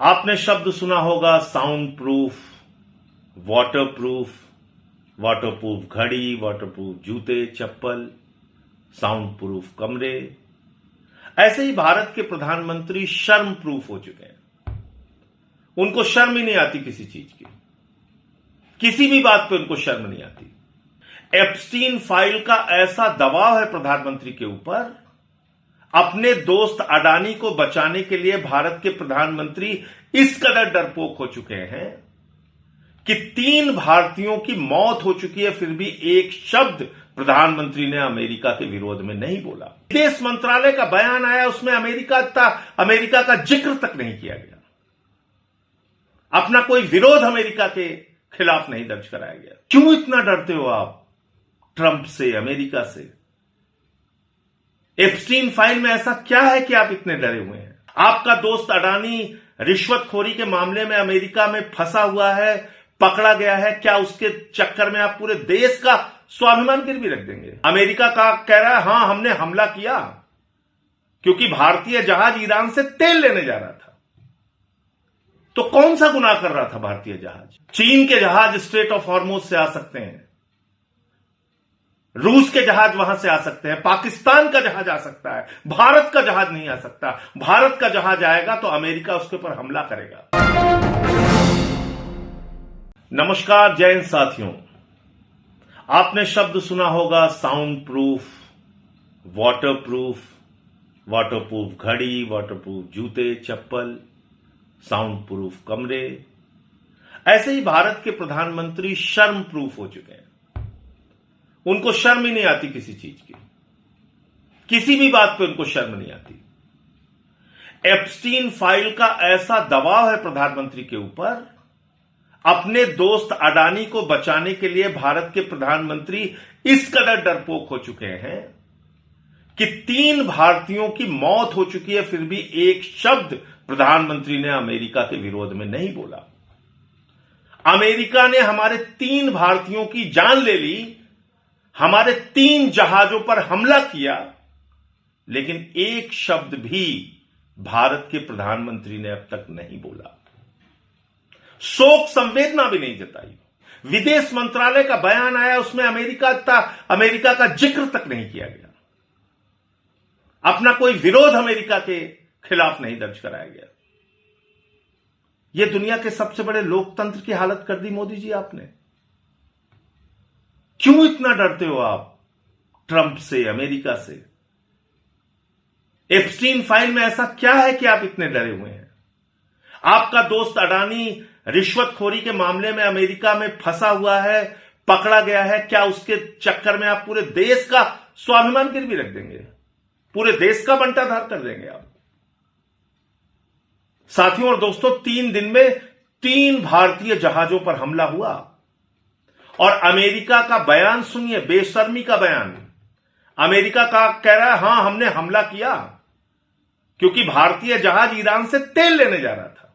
आपने शब्द सुना होगा साउंड प्रूफ, वाटरप्रूफ घड़ी, वाटरप्रूफ जूते चप्पल, साउंड प्रूफ कमरे। ऐसे ही भारत के प्रधानमंत्री शर्म प्रूफ हो चुके हैं। उनको शर्म ही नहीं आती किसी चीज की, किसी भी बात पे उनको शर्म नहीं आती। एप्स्टीन फाइल का ऐसा दबाव है प्रधानमंत्री के ऊपर, अपने दोस्त अडानी को बचाने के लिए भारत के प्रधानमंत्री इस कदर डरपोक हो चुके हैं कि 3 भारतीयों की मौत हो चुकी है, फिर भी एक शब्द प्रधानमंत्री ने अमेरिका के विरोध में नहीं बोला। विदेश मंत्रालय का बयान आया, उसमें अमेरिका का जिक्र तक नहीं किया गया। अपना कोई विरोध अमेरिका के खिलाफ नहीं दर्ज कराया गया। क्यों इतना डरते हो आप ट्रंप से, अमेरिका से? एप्स्टीन फाइल में ऐसा क्या है कि आप इतने डरे हुए हैं? आपका दोस्त अडानी रिश्वतखोरी के मामले में अमेरिका में फंसा हुआ है, पकड़ा गया है। क्या उसके चक्कर में आप पूरे देश का स्वाभिमान गिरवी रख देंगे? अमेरिका का कह रहा है हां हमने हमला किया क्योंकि भारतीय जहाज ईरान से तेल लेने जा रहा था। तो कौन सा गुनाह कर रहा था भारतीय जहाज? चीन के जहाज स्ट्रेट ऑफ हॉर्मुज से आ सकते हैं, रूस के जहाज वहां से आ सकते हैं, पाकिस्तान का जहाज आ सकता है, भारत का जहाज नहीं आ सकता। भारत का जहाज आएगा तो अमेरिका उसके ऊपर हमला करेगा। नमस्कार, जय हिंद साथियों। आपने शब्द सुना होगा साउंड प्रूफ, वाटरप्रूफ घड़ी, वाटरप्रूफ जूते चप्पल, साउंड प्रूफ कमरे। ऐसे ही भारत के प्रधानमंत्री शर्म प्रूफ हो चुके हैं। उनको शर्म ही नहीं आती किसी चीज की, किसी भी बात पे उनको शर्म नहीं आती। एप्स्टीन फाइल का ऐसा दबाव है प्रधानमंत्री के ऊपर, अपने दोस्त अडानी को बचाने के लिए भारत के प्रधानमंत्री इस कदर डरपोक हो चुके हैं कि 3 भारतीयों की मौत हो चुकी है, फिर भी एक शब्द प्रधानमंत्री ने अमेरिका के विरोध में नहीं बोला। अमेरिका ने हमारे 3 भारतीयों की जान ले ली, हमारे 3 जहाजों पर हमला किया, लेकिन एक शब्द भी भारत के प्रधानमंत्री ने अब तक नहीं बोला। शोक संवेदना भी नहीं जताई। विदेश मंत्रालय का बयान आया, उसमें अमेरिका का जिक्र तक नहीं किया गया। अपना कोई विरोध अमेरिका के खिलाफ नहीं दर्ज कराया गया। यह दुनिया के सबसे बड़े लोकतंत्र की हालत कर दी मोदी जी आपने। क्यों इतना डरते हो आप ट्रंप से, अमेरिका से? एप्स्टीन फाइल में ऐसा क्या है कि आप इतने डरे हुए हैं? आपका दोस्त अडानी रिश्वतखोरी के मामले में अमेरिका में फंसा हुआ है, पकड़ा गया है। क्या उसके चक्कर में आप पूरे देश का स्वाभिमान गिरवी रख देंगे? पूरे देश का बंटाधार कर देंगे आप? साथियों और दोस्तों, 3 दिन में 3 भारतीय जहाजों पर हमला हुआ और अमेरिका का बयान सुनिए, बेशर्मी का बयान। अमेरिका का कह रहा है हां हमने हमला किया क्योंकि भारतीय जहाज ईरान से तेल लेने जा रहा था।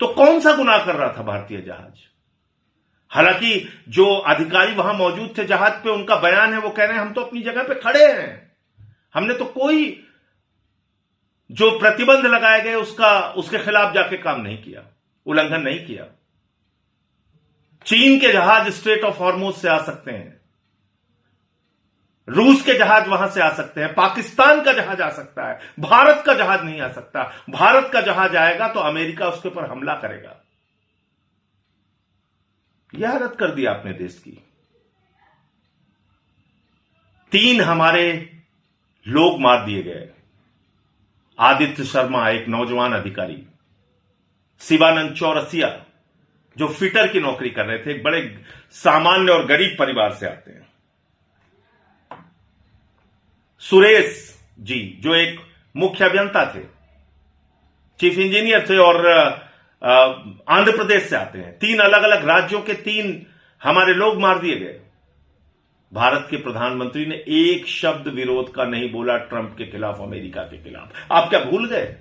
तो कौन सा गुनाह कर रहा था भारतीय जहाज? हालांकि जो अधिकारी वहां मौजूद थे जहाज पे, उनका बयान है, वो कह रहे हैं हम तो अपनी जगह पे खड़े हैं, हमने तो कोई जो प्रतिबंध लगाए गए उसके खिलाफ जाके काम नहीं किया, उल्लंघन नहीं किया। चीन के जहाज स्ट्रेट ऑफ हॉर्मुज से आ सकते हैं, रूस के जहाज वहां से आ सकते हैं, पाकिस्तान का जहाज आ सकता है, भारत का जहाज नहीं आ सकता। भारत का जहाज आएगा तो अमेरिका उसके ऊपर हमला करेगा। यह हालत कर दी आपने देश की। 3 हमारे लोग मार दिए गए। आदित्य शर्मा, एक नौजवान अधिकारी, शिवानंद चौरसिया जो फिटर की नौकरी कर रहे थे, एक बड़े सामान्य और गरीब परिवार से आते हैं। सुरेश जी जो एक मुख्य अभियंता थे, चीफ इंजीनियर थे और आंध्र प्रदेश से आते हैं। 3 अलग अलग राज्यों के 3 हमारे लोग मार दिए गए। भारत के प्रधानमंत्री ने एक शब्द विरोध का नहीं बोला ट्रंप के खिलाफ, अमेरिका के खिलाफ। आप क्या भूल गए?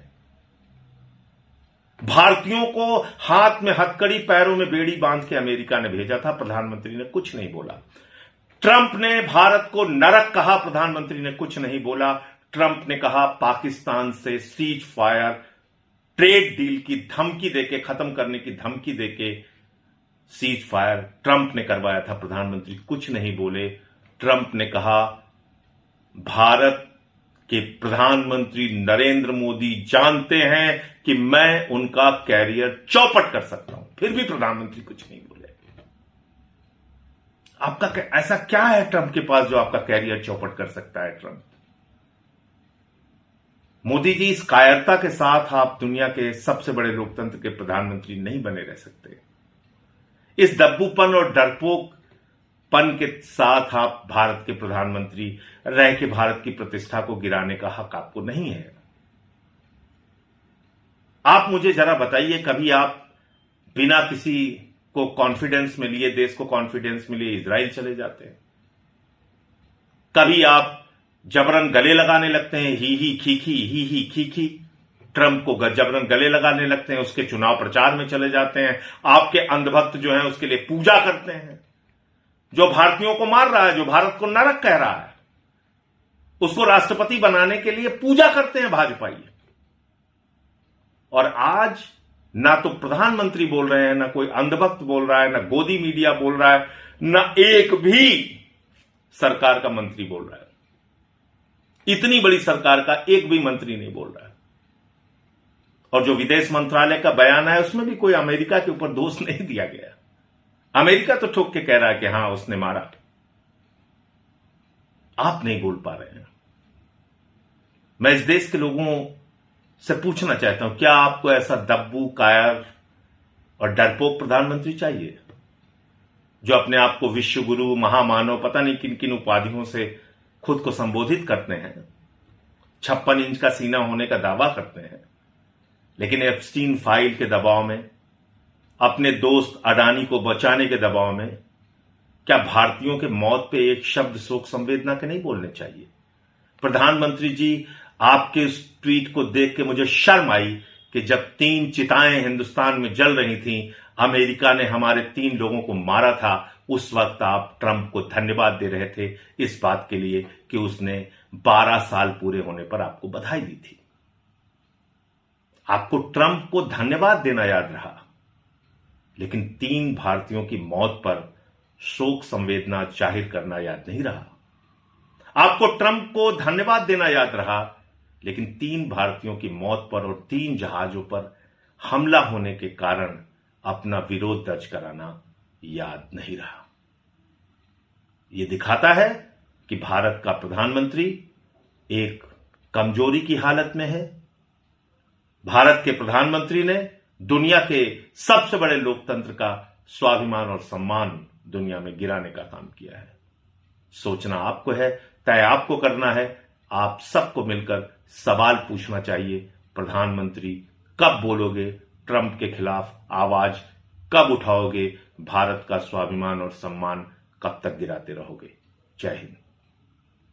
भारतीयों को हाथ में हथकड़ी, पैरों में बेड़ी बांध के अमेरिका ने भेजा था, प्रधानमंत्री ने कुछ नहीं बोला। ट्रंप ने भारत को नरक कहा, प्रधानमंत्री ने कुछ नहीं बोला। ट्रंप ने कहा पाकिस्तान से सीज फायर ट्रेड डील की धमकी देके, खत्म करने की धमकी देके सीज फायर ट्रंप ने करवाया था। प्रधानमंत्री कुछ नहीं बोले। ट्रंप ने कहा भारत के प्रधानमंत्री नरेंद्र मोदी जानते हैं कि मैं उनका कैरियर चौपट कर सकता हूं, फिर भी प्रधानमंत्री कुछ नहीं बोले। आपका ऐसा क्या है ट्रंप के पास जो आपका कैरियर चौपट कर सकता है? ट्रंप, मोदी जी, इस कायरता के साथ आप दुनिया के सबसे बड़े लोकतंत्र के प्रधानमंत्री नहीं बने रह सकते। इस दब्बूपन और डरपोकपन के साथ आप भारत के प्रधानमंत्री रह के भारत की प्रतिष्ठा को गिराने का हक आपको नहीं है। आप मुझे जरा बताइए, कभी आप बिना किसी को कॉन्फिडेंस में लिए, देश को कॉन्फिडेंस में लिए इजराइल चले जाते हैं? कभी आप जबरन गले लगाने लगते हैं, ही खी ट्रंप को जबरन गले लगाने लगते हैं, उसके चुनाव प्रचार में चले जाते हैं, आपके अंधभक्त जो हैं उसके लिए पूजा करते हैं, जो भारतीयों को मार रहा है, जो भारत को नरक कह रहा है, उसको राष्ट्रपति बनाने के लिए पूजा करते हैं भाजपाई। और आज ना तो प्रधानमंत्री बोल रहे हैं, ना कोई अंधभक्त बोल रहा है, ना गोदी मीडिया बोल रहा है, ना एक भी सरकार का मंत्री बोल रहा है। इतनी बड़ी सरकार का एक भी मंत्री नहीं बोल रहा है। और जो विदेश मंत्रालय का बयान है उसमें भी कोई अमेरिका के ऊपर दोष नहीं दिया गया। अमेरिका तो ठोक के कह रहा है कि हां उसने मारा। आप नहीं बोल पा रहे हैं। मैं इस देश के लोगों से पूछना चाहता हूं, क्या आपको ऐसा दब्बू, कायर और डरपोक प्रधानमंत्री चाहिए जो अपने आप को विश्व गुरु, महामानव, पता नहीं किन किन उपाधियों से खुद को संबोधित करते हैं, 56 इंच का सीना होने का दावा करते हैं, लेकिन एप्स्टीन फाइल के दबाव में, अपने दोस्त अडानी को बचाने के दबाव में, क्या भारतीयों के मौत पे एक शब्द शोक संवेदना के नहीं बोलने चाहिए? प्रधानमंत्री जी, आपके इस ट्वीट को देख के मुझे शर्म आई कि जब 3 चिताएं हिंदुस्तान में जल रही थीं, अमेरिका ने हमारे 3 लोगों को मारा था, उस वक्त आप ट्रंप को धन्यवाद दे रहे थे इस बात के लिए कि उसने 12 साल पूरे होने पर आपको बधाई दी थी। आपको ट्रंप को धन्यवाद देना याद रहा, लेकिन 3 भारतीयों की मौत पर शोक संवेदना जाहिर करना याद नहीं रहा। आपको ट्रंप को धन्यवाद देना याद रहा, लेकिन 3 भारतीयों की मौत पर और 3 जहाजों पर हमला होने के कारण अपना विरोध दर्ज कराना याद नहीं रहा। यह दिखाता है कि भारत का प्रधानमंत्री एक कमजोरी की हालत में है। भारत के प्रधानमंत्री ने दुनिया के सबसे बड़े लोकतंत्र का स्वाभिमान और सम्मान दुनिया में गिराने का काम किया है। सोचना आपको है, तय आपको करना है। आप सबको मिलकर सवाल पूछना चाहिए, प्रधानमंत्री कब बोलोगे ट्रंप के खिलाफ आवाज, कब उठाओगे, भारत का स्वाभिमान और सम्मान कब तक गिराते रहोगे? जय हिंद।